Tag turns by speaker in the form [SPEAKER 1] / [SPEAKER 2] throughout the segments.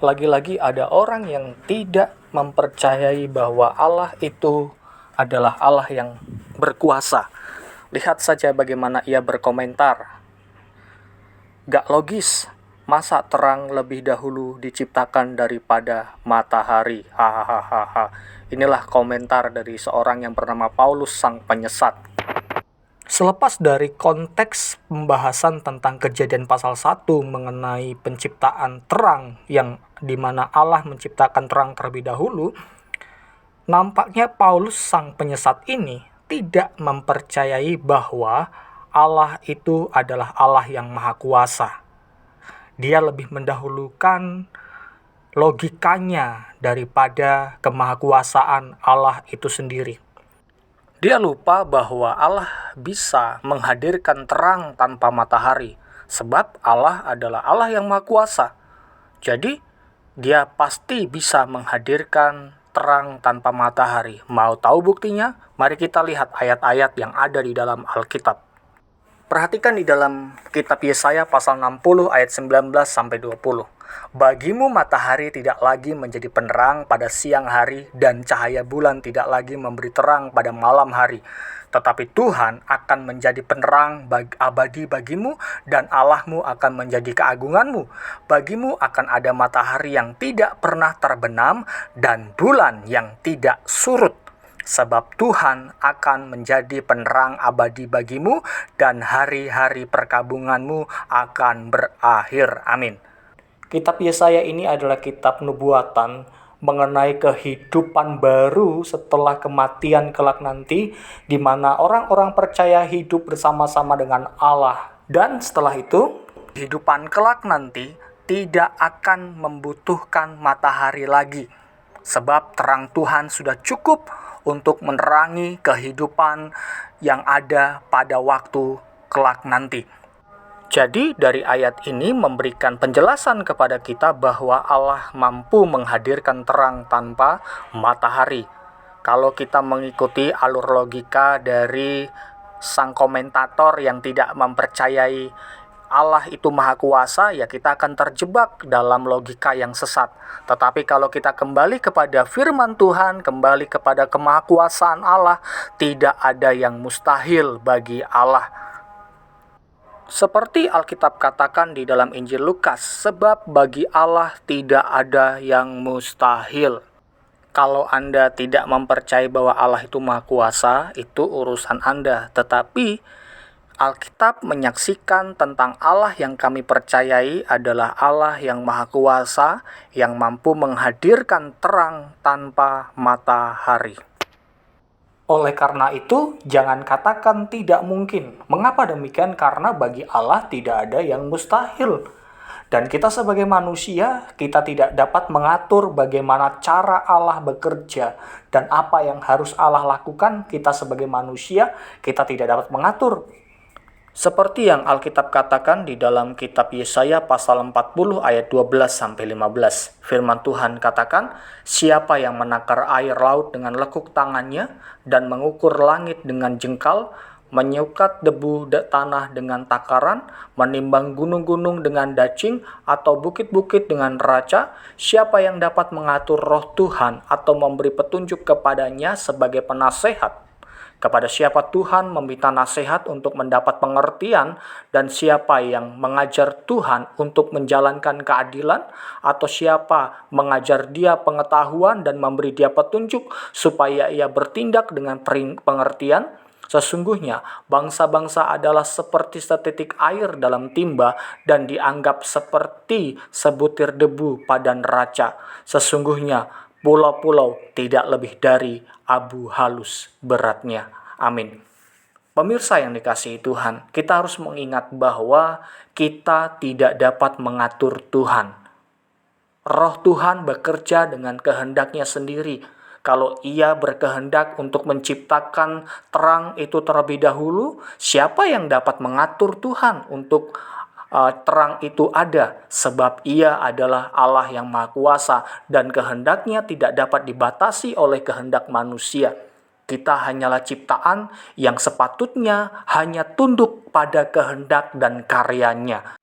[SPEAKER 1] Lagi-lagi ada orang yang tidak mempercayai bahwa Allah itu adalah Allah yang berkuasa. Lihat saja bagaimana ia berkomentar. Gak logis, masa terang lebih dahulu diciptakan daripada matahari? Hahaha. Inilah komentar dari seorang yang bernama Paulus sang penyesat. Selepas dari konteks pembahasan tentang Kejadian pasal 1 mengenai penciptaan terang yang dimana Allah menciptakan terang terlebih dahulu, nampaknya Paulus sang penyesat ini tidak mempercayai bahwa Allah itu adalah Allah yang maha kuasa. Dia lebih mendahulukan logikanya daripada kemahakuasaan Allah itu sendiri. Dia lupa bahwa Allah bisa menghadirkan terang tanpa matahari, sebab Allah adalah Allah yang maha kuasa. Jadi, dia pasti bisa menghadirkan terang tanpa matahari. Mau tahu buktinya? Mari kita lihat ayat-ayat yang ada di dalam Alkitab. Perhatikan di dalam kitab Yesaya pasal 60 ayat 19-20. Bagimu matahari tidak lagi menjadi penerang pada siang hari dan cahaya bulan tidak lagi memberi terang pada malam hari. Tetapi Tuhan akan menjadi penerang abadi bagimu dan Allahmu akan menjadi keagunganmu. Bagimu akan ada matahari yang tidak pernah terbenam dan bulan yang tidak surut. Sebab Tuhan akan menjadi penerang abadi bagimu dan hari-hari perkabunganmu akan berakhir. Amin. Kitab Yesaya ini adalah kitab nubuatan mengenai kehidupan baru setelah kematian kelak nanti, di mana orang-orang percaya hidup bersama-sama dengan Allah. Dan setelah itu, kehidupan kelak nanti tidak akan membutuhkan matahari lagi, sebab terang Tuhan sudah cukup untuk menerangi kehidupan yang ada pada waktu kelak nanti. Jadi dari ayat ini memberikan penjelasan kepada kita bahwa Allah mampu menghadirkan terang tanpa matahari. Kalau kita mengikuti alur logika dari sang komentator yang tidak mempercayai Allah itu maha kuasa, ya kita akan terjebak dalam logika yang sesat. Tetapi kalau kita kembali kepada firman Tuhan, kembali kepada kemahakuasaan Allah, tidak ada yang mustahil bagi Allah. Seperti Alkitab katakan di dalam Injil Lukas, sebab bagi Allah tidak ada yang mustahil. Kalau Anda tidak mempercayai bahwa Allah itu maha kuasa, itu urusan Anda. Tetapi Alkitab menyaksikan tentang Allah yang kami percayai adalah Allah yang maha kuasa, yang mampu menghadirkan terang tanpa matahari. Oleh karena itu, jangan katakan tidak mungkin. Mengapa demikian? Karena bagi Allah tidak ada yang mustahil. Dan kita sebagai manusia, kita tidak dapat mengatur bagaimana cara Allah bekerja dan apa yang harus Allah lakukan. Kita sebagai manusia, kita tidak dapat mengatur. Seperti yang Alkitab katakan di dalam kitab Yesaya pasal 40 ayat 12-15. Firman Tuhan katakan, siapa yang menakar air laut dengan lekuk tangannya dan mengukur langit dengan jengkal, menyukat debu tanah dengan takaran, menimbang gunung-gunung dengan dacing, atau bukit-bukit dengan raca, siapa yang dapat mengatur roh Tuhan atau memberi petunjuk kepadanya sebagai penasehat? Kepada siapa Tuhan meminta nasihat untuk mendapat pengertian, dan siapa yang mengajar Tuhan untuk menjalankan keadilan, atau siapa mengajar dia pengetahuan dan memberi dia petunjuk supaya ia bertindak dengan pengertian? Sesungguhnya bangsa-bangsa adalah seperti setitik air dalam timba dan dianggap seperti sebutir debu pada neraca. Sesungguhnya pulau-pulau tidak lebih dari abu halus beratnya. Amin. Pemirsa yang dikasihi Tuhan, kita harus mengingat bahwa kita tidak dapat mengatur Tuhan. Roh Tuhan bekerja dengan kehendaknya sendiri. Kalau ia berkehendak untuk menciptakan terang itu terlebih dahulu, siapa yang dapat mengatur Tuhan untuk terang itu ada? Sebab ia adalah Allah yang maha kuasa dan kehendaknya tidak dapat dibatasi oleh kehendak manusia. Kita hanyalah ciptaan yang sepatutnya hanya tunduk pada kehendak dan karyanya.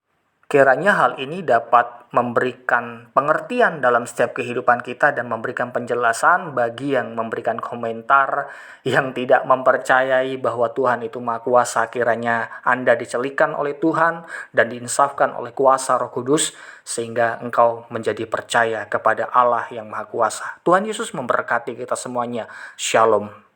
[SPEAKER 1] Kiranya hal ini dapat memberikan pengertian dalam setiap kehidupan kita dan memberikan penjelasan bagi yang memberikan komentar yang tidak mempercayai bahwa Tuhan itu Maha Kuasa. Kiranya Anda dicelikan oleh Tuhan dan diinsafkan oleh kuasa Roh Kudus sehingga engkau menjadi percaya kepada Allah yang Maha Kuasa. Tuhan Yesus memberkati kita semuanya. Shalom.